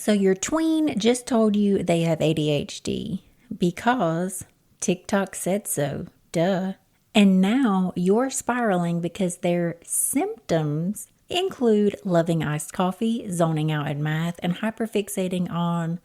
So your tween just told you they have ADHD because TikTok said so. Duh. And now you're spiraling because their symptoms include loving iced coffee, zoning out in math, and hyperfixating on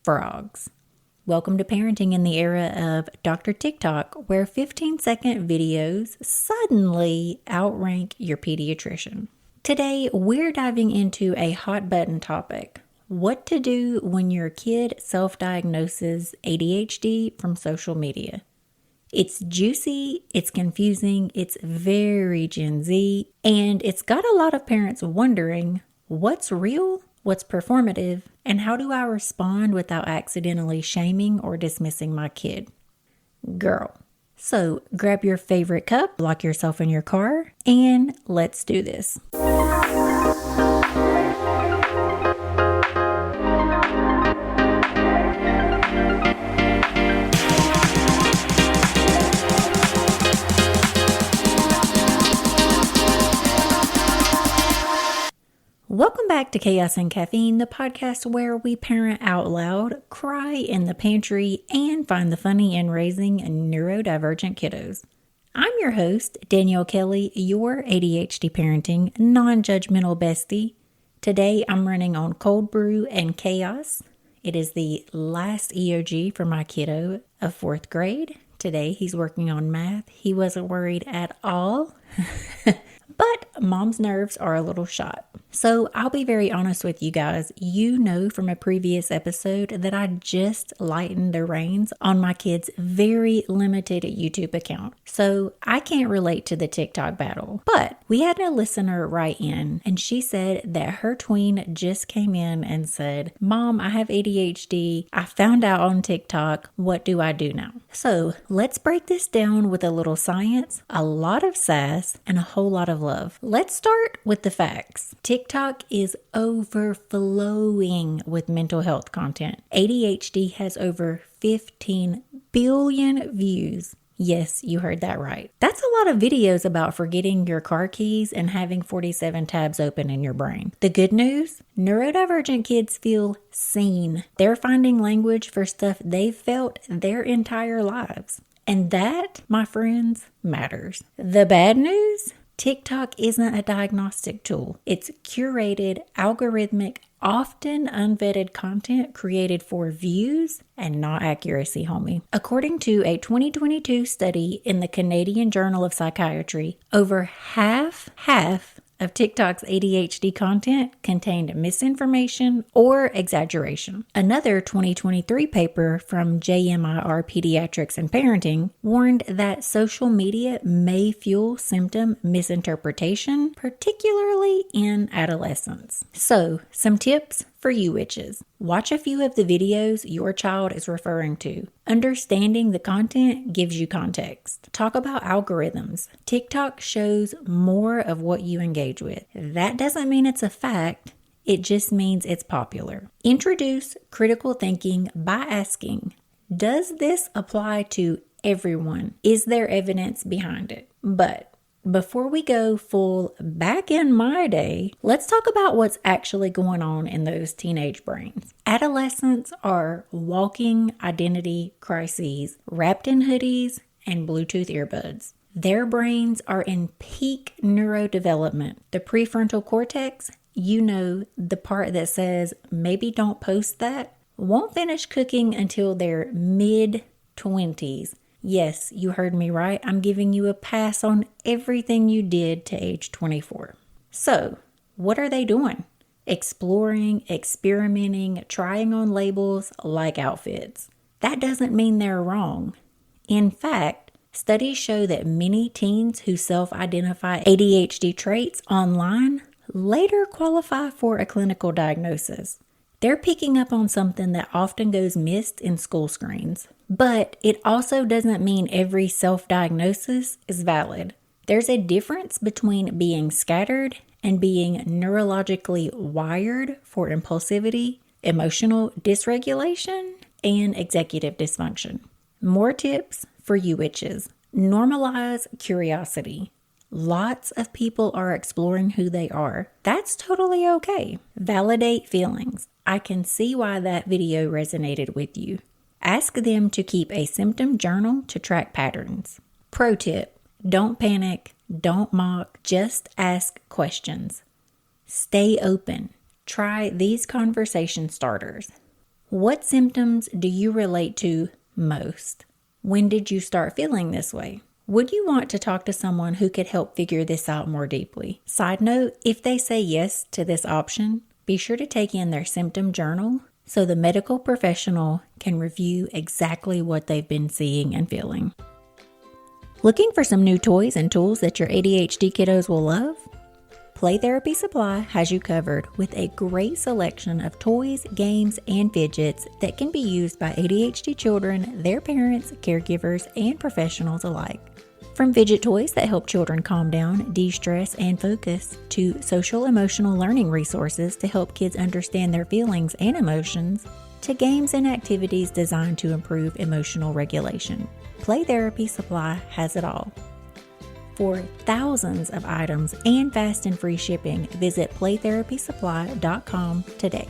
frogs. Welcome to parenting in the era of Dr. TikTok, where 15-second videos suddenly outrank your pediatrician. Today, we're diving into a hot button topic. What to do when your kid self-diagnoses ADHD from social media. It's juicy, it's confusing, it's very Gen Z, and it's got a lot of parents wondering what's real, what's performative, and how do I respond without accidentally shaming or dismissing my kid? Girl. So grab your favorite cup, lock yourself in your car, and let's do this. Welcome back to Chaos and Caffeine, the podcast where we parent out loud, cry in the pantry, and find the funny in raising neurodivergent kiddos. I'm your host, Danielle Kelly, your ADHD parenting non-judgmental bestie. Today I'm running on cold brew and chaos. It is the last EOG for my kiddo of 4th grade. Today he's working on math. He wasn't worried at all. But mom's nerves are a little shot. So I'll be very honest with you guys. You know from a previous episode that I just lightened the reins on my kid's very limited YouTube account. So I can't relate to the TikTok battle. But we had a listener write in and she said that her tween just came in and said, "Mom, I have ADHD. I found out on TikTok. What do I do now?" So let's break this down with a little science, a lot of sass, and a whole lot of love. Let's start with the facts. TikTok is overflowing with mental health content. ADHD has over 15 billion views. Yes, you heard that right. That's a lot of videos about forgetting your car keys and having 47 tabs open in your brain. The good news? Neurodivergent kids feel seen. They're finding language for stuff they've felt their entire lives. And that, my friends, matters. The bad news? TikTok isn't a diagnostic tool. It's curated, algorithmic, often unvetted content created for views and not accuracy, homie. According to a 2022 study in the Canadian Journal of Psychiatry, over half of TikTok's ADHD content contained misinformation or exaggeration. Another 2023 paper from JMIR Pediatrics and Parenting warned that social media may fuel symptom misinterpretation, particularly in adolescents. So, some tips for you witches. Watch a few of the videos your child is referring to. Understanding the content gives you context. Talk about algorithms. TikTok shows more of what you engage with. That doesn't mean it's a fact. It just means it's popular. Introduce critical thinking by asking, does this apply to everyone? Is there evidence behind it? But before we go full back in my day, let's talk about what's actually going on in those teenage brains. Adolescents are walking identity crises, wrapped in hoodies and Bluetooth earbuds. Their brains are in peak neurodevelopment. The prefrontal cortex, the part that says, maybe don't post that, won't finish cooking until their mid-20s. Yes, you heard me right. I'm giving you a pass on everything you did to age 24. So, what are they doing? Exploring, experimenting, trying on labels like outfits. That doesn't mean they're wrong. In fact, studies show that many teens who self-identify ADHD traits online later qualify for a clinical diagnosis. They're picking up on something that often goes missed in school screens. But it also doesn't mean every self-diagnosis is valid. There's a difference between being scattered and being neurologically wired for impulsivity, emotional dysregulation, and executive dysfunction. More tips for you witches. Normalize curiosity. Lots of people are exploring who they are. That's totally okay. Validate feelings. I can see why that video resonated with you. Ask them to keep a symptom journal to track patterns. Pro tip, don't panic, don't mock, just ask questions. Stay open. Try these conversation starters. What symptoms do you relate to most? When did you start feeling this way? Would you want to talk to someone who could help figure this out more deeply? Side note, if they say yes to this option, be sure to take in their symptom journal so the medical professional can review exactly what they've been seeing and feeling. Looking for some new toys and tools that your ADHD kiddos will love? Play Therapy Supply has you covered with a great selection of toys, games, and fidgets that can be used by ADHD children, their parents, caregivers, and professionals alike. From fidget toys that help children calm down, de-stress, and focus, to social-emotional learning resources to help kids understand their feelings and emotions, to games and activities designed to improve emotional regulation. Play Therapy Supply has it all. For thousands of items and fast and free shipping, visit playtherapysupply.com today.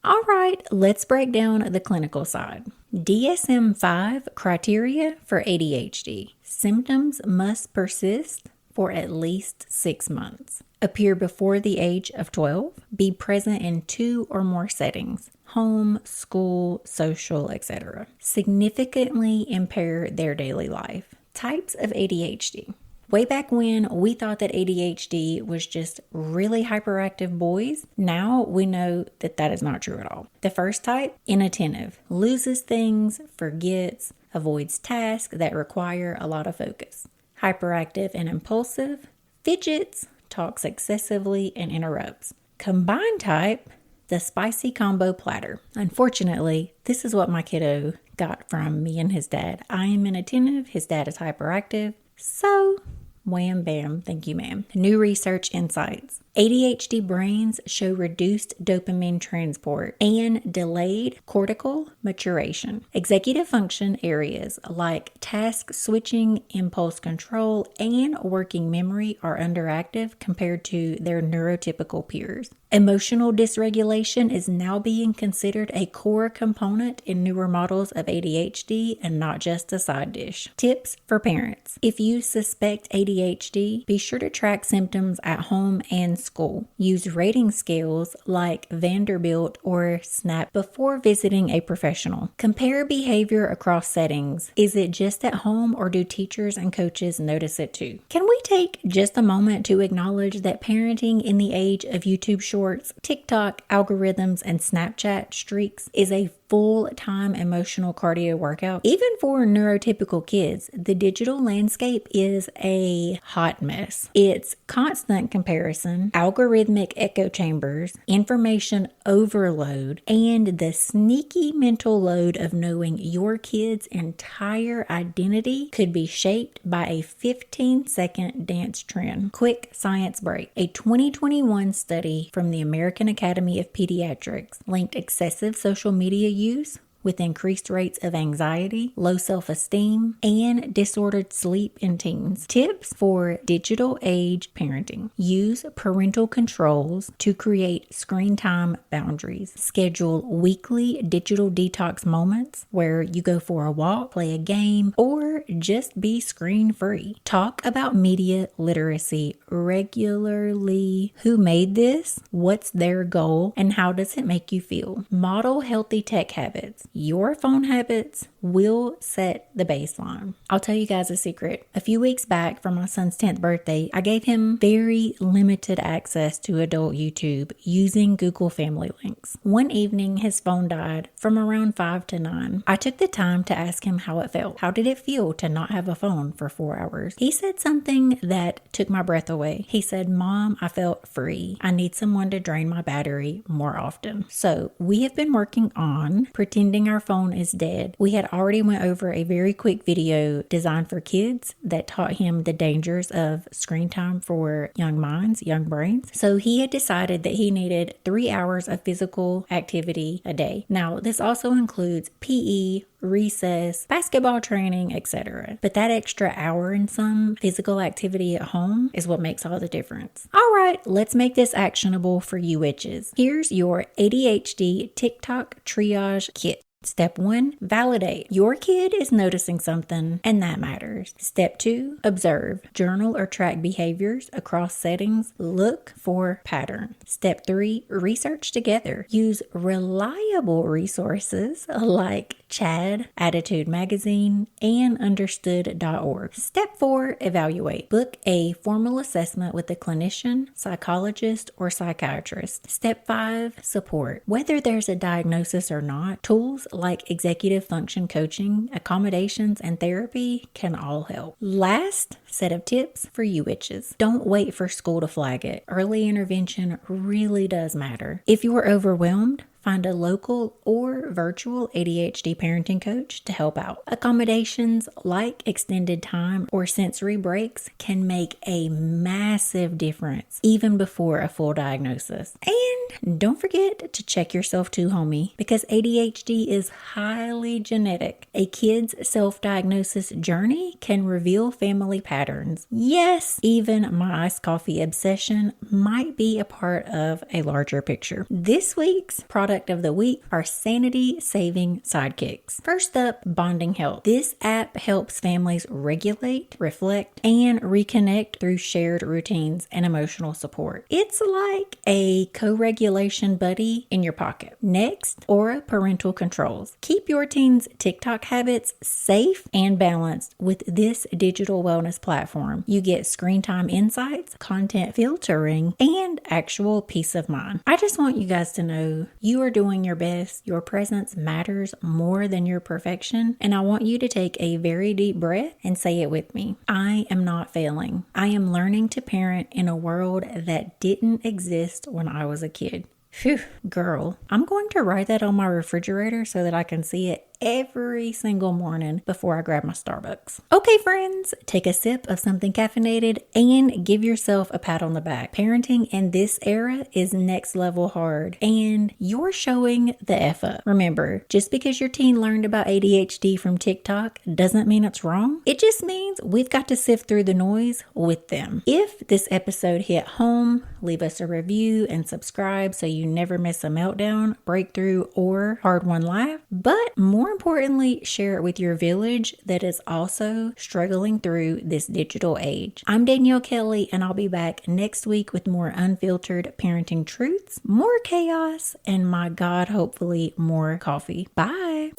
All right, let's break down the clinical side. DSM-5 criteria for ADHD. Symptoms must persist for at least 6 months. Appear before the age of 12. Be present in 2 or more settings. Home, school, social, etc. Significantly impair their daily life. Types of ADHD. Way back when, we thought that ADHD was just really hyperactive boys. Now we know that that is not true at all. The first type, inattentive. Loses things, forgets, avoids tasks that require a lot of focus. Hyperactive and impulsive. Fidgets, talks excessively, and interrupts. Combined type, the spicy combo platter. Unfortunately, this is what my kiddo got from me and his dad. I am inattentive, his dad is hyperactive. So, wham bam, thank you ma'am. New research insights. ADHD brains show reduced dopamine transport and delayed cortical maturation. Executive function areas like task switching, impulse control, and working memory are underactive compared to their neurotypical peers. Emotional dysregulation is now being considered a core component in newer models of ADHD and not just a side dish. Tips for parents. If you suspect ADHD, be sure to track symptoms at home and school. Use rating scales like Vanderbilt or SNAP before visiting a professional. Compare behavior across settings. Is it just at home or do teachers and coaches notice it too? Can we take just a moment to acknowledge that parenting in the age of YouTube Shorts, TikTok algorithms, and Snapchat streaks is a full-time emotional cardio workout? Even for neurotypical kids, the digital landscape is a hot mess. It's constant comparison, algorithmic echo chambers, information overload, and the sneaky mental load of knowing your kid's entire identity could be shaped by a 15-second dance trend. Quick science break. A 2021 study from the American Academy of Pediatrics linked excessive social media use with increased rates of anxiety, low self-esteem, and disordered sleep in teens. Tips for digital age parenting. Use parental controls to create screen time boundaries. Schedule weekly digital detox moments where you go for a walk, play a game, or just be screen free. Talk about media literacy regularly. Who made this? What's their goal? And how does it make you feel? Model healthy tech habits. Your phone habits will set the baseline. I'll tell you guys a secret. A few weeks back for my son's 10th birthday, I gave him very limited access to adult YouTube using Google Family links. One evening, his phone died from around 5 to 9. I took the time to ask him how it felt. How did it feel to not have a phone for 4 hours? He said something that took my breath away. He said, "Mom, I felt free. I need someone to drain my battery more often." So we have been working on pretending our phone is dead. We had already went over a very quick video designed for kids that taught him the dangers of screen time for young minds, young brains. So he had decided that he needed 3 hours of physical activity a day. Now, this also includes PE, recess, basketball training, etc. But that extra hour and some physical activity at home is what makes all the difference. All right, let's make this actionable for you witches. Here's your ADHD TikTok triage kit. Step 1, validate. Your kid is noticing something, and that matters. Step 2, observe. Journal or track behaviors across settings. Look for patterns. Step 3, research together. Use reliable resources like CHAD, Attitude Magazine, and understood.org. Step 4, evaluate. Book a formal assessment with a clinician, psychologist, or psychiatrist. Step 5, support. Whether there's a diagnosis or not, tools like executive function coaching, accommodations, and therapy can all help. Last set of tips for you witches. Don't wait for school to flag it. Early intervention really does matter. If you are overwhelmed, find a local or virtual ADHD parenting coach to help out. Accommodations like extended time or sensory breaks can make a massive difference even before a full diagnosis. And don't forget to check yourself too, homie, because ADHD is highly genetic. A kid's self-diagnosis journey can reveal family patterns. Yes, even my iced coffee obsession might be a part of a larger picture. This week's product of the week are sanity-saving sidekicks. First up, Bonding Health. This app helps families regulate, reflect, and reconnect through shared routines and emotional support. It's like a co-regulation buddy in your pocket. Next, Aura Parental Controls. Keep your teen's TikTok habits safe and balanced with this digital wellness platform. You get screen time insights, content filtering, and actual peace of mind. I just want you guys to know you are doing your best. Your presence matters more than your perfection. And I want you to take a very deep breath and say it with me. I am not failing. I am learning to parent in a world that didn't exist when I was a kid. Phew, girl, I'm going to write that on my refrigerator so that I can see it every single morning before I grab my Starbucks. Okay, friends, take a sip of something caffeinated and give yourself a pat on the back. Parenting in this era is next level hard, and you're showing the F up. Remember, just because your teen learned about ADHD from TikTok doesn't mean it's wrong. It just means we've got to sift through the noise with them. If this episode hit home, leave us a review and subscribe so you never miss a meltdown, breakthrough, or hard-won laugh. But more importantly, share it with your village that is also struggling through this digital age. I'm Danielle Kelly, and I'll be back next week with more unfiltered parenting truths, more chaos, and my God, hopefully more coffee. Bye.